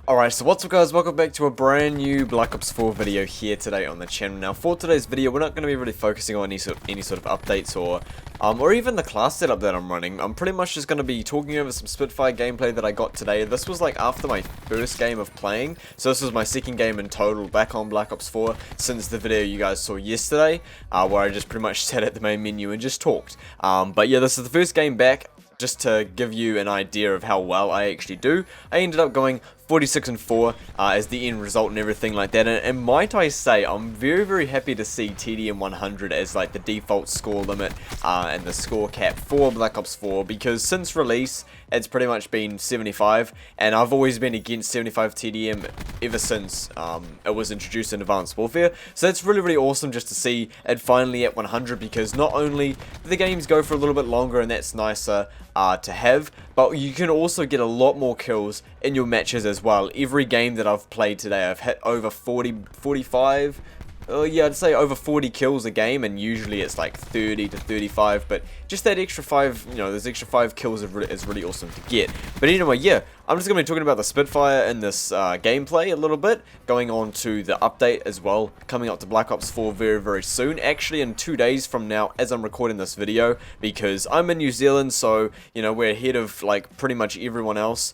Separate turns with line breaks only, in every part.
Alright, so what's up guys, welcome back to a brand new Black Ops 4 video here today on the channel. Now for today's video, we're not going to be really focusing on any sort of updates or even the class setup that I'm running. I'm pretty much just going to be talking over some Spitfire gameplay that I got today. This was like after my first game of playing, so this was my second game in total back on Black Ops 4 since the video you guys saw yesterday, where I just pretty much sat at the main menu and just talked. But yeah, this is the first game back. Just to give you an idea of how well I actually do, I ended up going 46-4 as the end result and everything like that, and might I say, I'm very happy to see TDM 100 as like the default score limit and the score cap for Black Ops 4, because since release it's pretty much been 75, and I've always been against 75 TDM ever since it was introduced in Advanced Warfare. So it's really awesome just to see it finally at 100, because not only do the games go for a little bit longer, and that's nicer to have, but you can also get a lot more kills in your matches as well. Every game that I've played today, I've hit over 45, yeah, I'd say over 40 kills a game, and usually it's like 30 to 35, but just that extra 5, you know, those extra 5 kills is really awesome to get. But anyway, yeah, I'm just going to be talking about the Spitfire in this gameplay a little bit, going on to the update as well, coming up to Black Ops 4 very soon, actually in 2 days from now as I'm recording this video, because I'm in New Zealand, so, you know, we're ahead of, like, pretty much everyone else,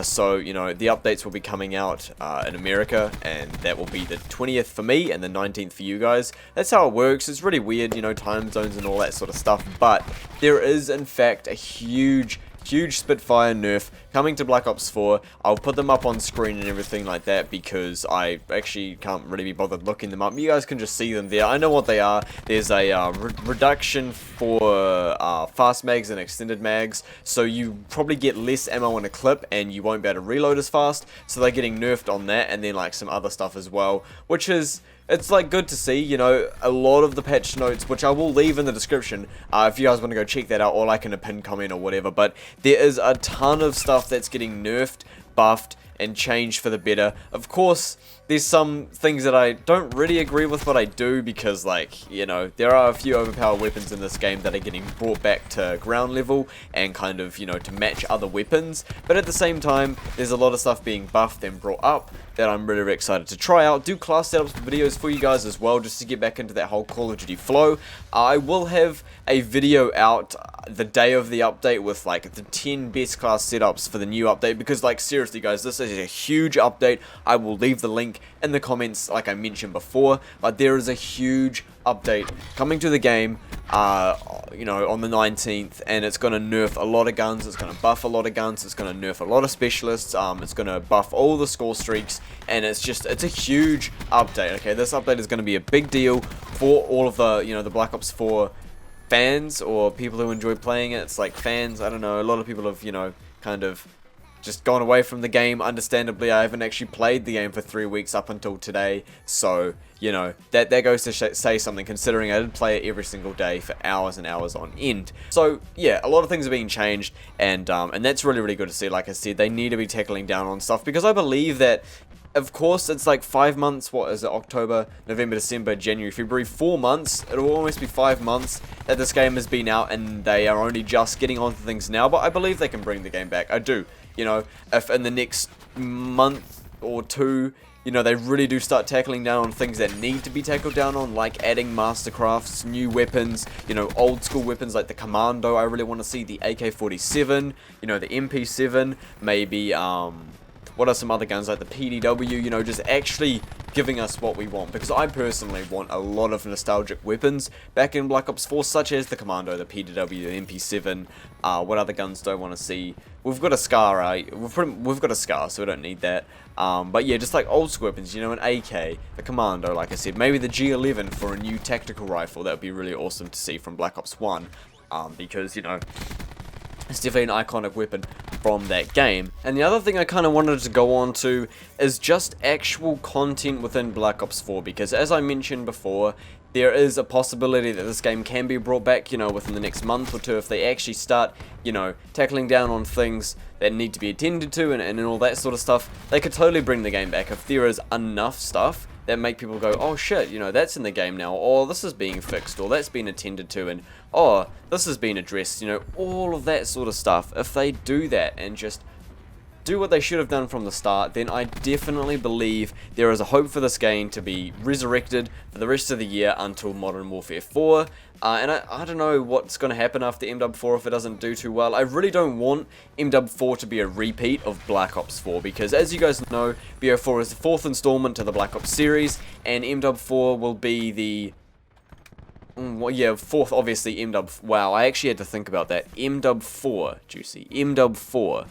so, you know, the updates will be coming out in America, and that will be the 20th for me, and the 19th for you guys. That's how it works. It's really weird, you know, time zones and all that sort of stuff, but there is, in fact, a huge Spitfire nerf coming to Black Ops 4. I'll put them up on screen and everything like that, because I actually can't really be bothered looking them up. You guys can just see them there. I know what they are. There's a reduction for fast mags and extended mags, so you probably get less ammo in a clip and you won't be able to reload as fast, so they're getting nerfed on that, and then like some other stuff as well, which is, it's like good to see. You know, a lot of the patch notes, which I will leave in the description if you guys want to go check that out, or like in a pinned comment or whatever, but there is a ton of stuff that's getting nerfed, buffed, and changed for the better. Of course, there's some things that I don't really agree with, but I do, because, like, you know, there are a few overpowered weapons in this game that are getting brought back to ground level and kind of, you know, to match other weapons, but at the same time, there's a lot of stuff being buffed and brought up that I'm really excited to try out, do class setups videos for you guys as well, just to get back into that whole Call of Duty flow. I will have a video out the day of the update with like the 10 best class setups for the new update, because like seriously guys, this is a huge update. I will leave the link in the comments like I mentioned before, but there is a huge update coming to the game, you know, on the 19th, and it's going to nerf a lot of guns, it's going to buff a lot of guns, it's going to nerf a lot of specialists, it's going to buff all the score streaks, and it's a huge update. Okay, this update is going to be a big deal for all of the, you know, the Black Ops 4 fans, or people who enjoy playing it. It's like fans, I don't know, a lot of people have, you know, kind of just gone away from the game. Understandably, I haven't actually played the game for 3 weeks up until today, so, you know, that goes to say something, considering I did play it every single day for hours and hours on end. So yeah, a lot of things are being changed, and that's really good to see. Like I said, they need to be tackling down on stuff, because I believe that, of course, it's like 5 months, what is it, October, November, December, January, February, 4 months, it'll almost be 5 months that this game has been out, and they are only just getting onto things now, but I believe they can bring the game back. I do. You know, if in the next month or two, you know, they really do start tackling down on things that need to be tackled down on, like adding mastercrafts, new weapons, you know, old school weapons like the Commando. I really want to see the AK-47, you know, the MP7, maybe, what are some other guns like the PDW, you know, just actually giving us what we want, because I personally want a lot of nostalgic weapons back in Black Ops 4, such as the Commando, the PDW, the MP7. What other guns do I want to see? We've got a Scar, right? We've got a Scar, so we don't need that. But yeah, just like old school weapons, you know, an AK, the Commando, like I said, maybe the G11 for a new tactical rifle. That would be really awesome to see from Black Ops 1, because, you know, it's definitely an iconic weapon from that game. And the other thing I kind of wanted to go on to is just actual content within Black Ops 4, because as I mentioned before, there is a possibility that this game can be brought back, you know, within the next month or two, if they actually start, you know, tackling down on things that need to be attended to and all that sort of stuff. They could totally bring the game back if there is enough stuff that make people go, oh shit, you know, that's in the game now, or this is being fixed, or that's been attended to, and oh, this has been addressed, you know, all of that sort of stuff. If they do that and just do what they should have done from the start, then I definitely believe there is a hope for this game to be resurrected for the rest of the year until Modern Warfare 4. And I don't know what's going to happen after MW4 if it doesn't do too well. I really don't want MW4 to be a repeat of Black Ops 4, because as you guys know, BO4 is the 4th installment to the Black Ops series, and MW4 will be the... well, yeah, 4th, obviously, wow, I actually had to think about that. MW4, Juicy, MW4.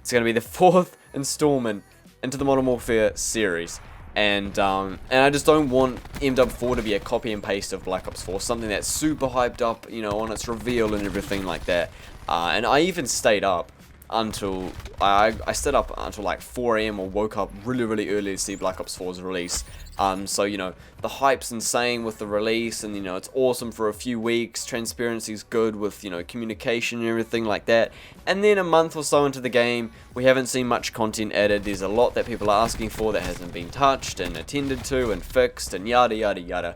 It's going to be the 4th installment into the Modern Warfare series. And I just don't want MW4 to be a copy and paste of Black Ops 4, something that's super hyped up, you know, on its reveal and everything like that. And I even stayed up until, I stayed up until like 4 AM or woke up really, really early to see Black Ops 4's release. So, you know, the hype's insane with the release, and, you know, it's awesome for a few weeks, transparency's good with, you know, communication and everything like that, and then a month or so into the game, we haven't seen much content added. There's a lot that people are asking for that hasn't been touched and attended to and fixed and yada yada yada.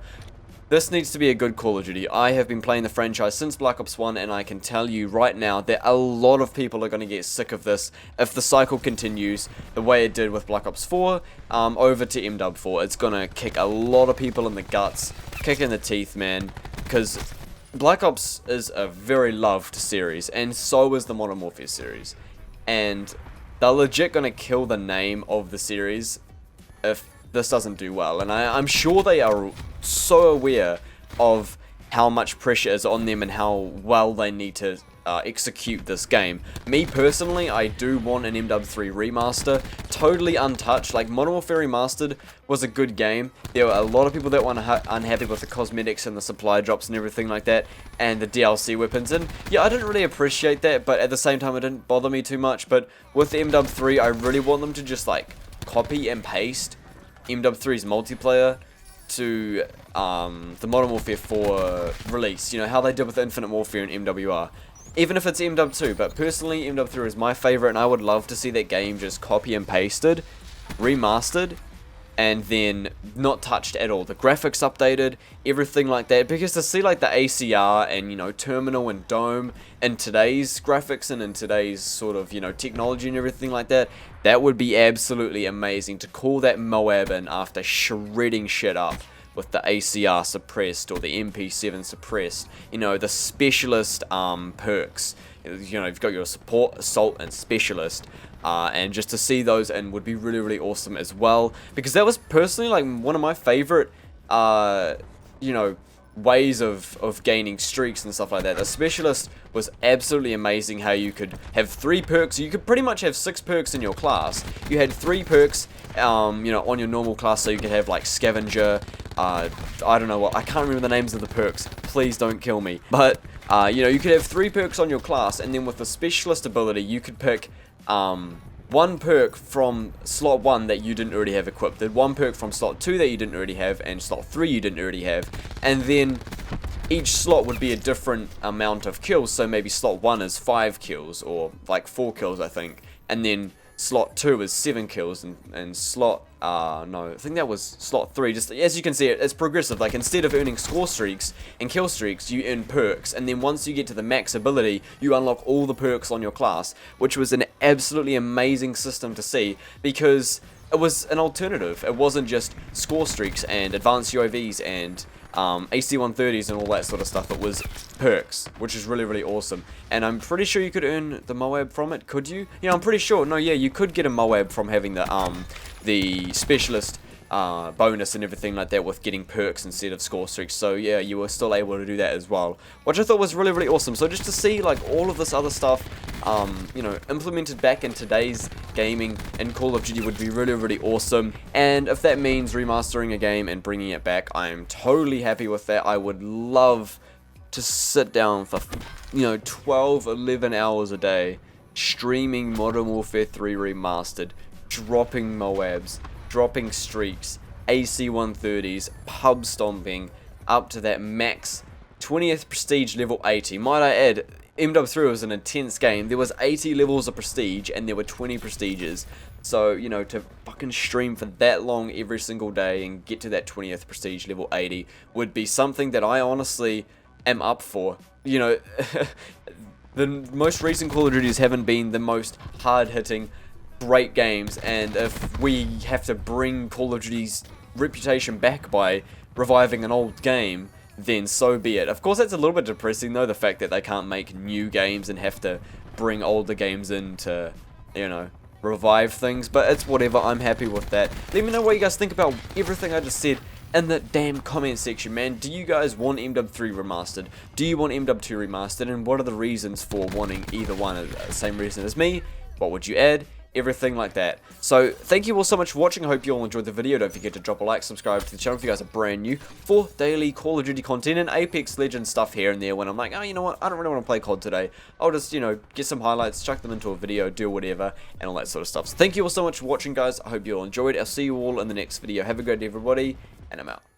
This needs to be a good Call of Duty. I have been playing the franchise since Black Ops 1, and I can tell you right now that a lot of people are going to get sick of this if the cycle continues the way it did with Black Ops 4 over to MW4. It's going to kick a lot of people in the guts, kick in the teeth, man, because Black Ops is a very loved series, and so is the Modern Warfare series. And they're legit going to kill the name of the series if this doesn't do well, and I'm sure they are so aware of how much pressure is on them and how well they need to execute this game. Me personally, I do want an MW3 remaster, totally untouched. Like, Modern Warfare Remastered was a good game. There were a lot of people that were unhappy with the cosmetics and the supply drops and everything like that, and the DLC weapons, and yeah, I didn't really appreciate that, but at the same time it didn't bother me too much. But with MW3, I really want them to just like copy and paste MW3's multiplayer to the Modern Warfare 4 release. You know, how they did with Infinite Warfare and MWR. Even if it's MW2, but personally MW3 is my favorite, and I would love to see that game just copy and pasted, remastered, and then not touched at all. The graphics updated, everything like that, because to see like the ACR and, you know, Terminal and Dome in today's graphics and in today's sort of, you know, technology and everything like that, that would be absolutely amazing. To call that Moab in after shredding shit up with the ACR suppressed or the MP7 suppressed, you know, the specialist perks, you know, you've got your support, assault, and specialist, and just to see those in would be really, really awesome as well, because that was personally like one of my favorite, you know, ways of gaining streaks and stuff like that. The specialist was absolutely amazing, how you could have 3 perks. You could pretty much have 6 perks in your class. You had 3 perks, you know, on your normal class, so you could have like scavenger, I don't know what, I can't remember the names of the perks, please don't kill me, but you know, you could have 3 perks on your class, and then with the specialist ability you could pick 1 perk from slot 1 that you didn't already have equipped, 1 perk from slot 2 that you didn't already have, and slot 3 you didn't already have, and then each slot would be a different amount of kills. So maybe slot 1 is 5 kills, or like 4 kills I think, and then slot 2 is 7 kills, and slot, no, I think that was slot 3, just as you can see it's progressive. Like, instead of earning score streaks and kill streaks, you earn perks, and then once you get to the max ability, you unlock all the perks on your class, which was an absolutely amazing system to see, because it was an alternative. It wasn't just score streaks and advanced UAVs and AC-130s and all that sort of stuff. It was perks, which is really, really awesome. And I'm pretty sure you could earn the Moab from it, could you? Yeah, I'm pretty sure. No, yeah, you could get a Moab from having the specialist bonus and everything like that, with getting perks instead of score streaks. So yeah, you were still able to do that as well, which I thought was really, really awesome. So just to see like all of this other stuff, you know, implemented back in today's gaming and Call of Duty would be really, really awesome. And if that means remastering a game and bringing it back, I am totally happy with that. I would love to sit down for, you know, 12, 11 hours a day streaming Modern Warfare 3 Remastered, dropping Moabs, dropping streaks, AC-130s, pub stomping, up to that max 20th prestige level 80. Might I add, MW3 was an intense game. There was 80 levels of prestige, and there were 20 prestiges. So, you know, to fucking stream for that long every single day and get to that 20th prestige level 80 would be something that I honestly am up for. You know, the most recent Call of Duties haven't been the most hard-hitting, great games, and if we have to bring Call of Duty's reputation back by reviving an old game, then so be it. Of course, that's a little bit depressing though, the fact that they can't make new games and have to bring older games in to, you know, revive things, but it's whatever. I'm happy with that. Let me know what you guys think about everything I just said in the damn comment section, man. Do you guys want MW3 remastered? Do you want MW2 remastered? And what are the reasons for wanting either one? The same reason as me? What would you add? Everything like that. So thank you all so much for watching. I hope you all enjoyed the video. Don't forget to drop a like, subscribe to the channel if you guys are brand new for daily Call of Duty content and Apex Legends stuff here and there when I'm like, oh, you know what, I don't really want to play COD today. I'll just, you know, get some highlights, chuck them into a video, do whatever, and all that sort of stuff. So thank you all so much for watching, guys. I hope you all enjoyed. I'll see you all in the next video. Have a great day, everybody, and I'm out.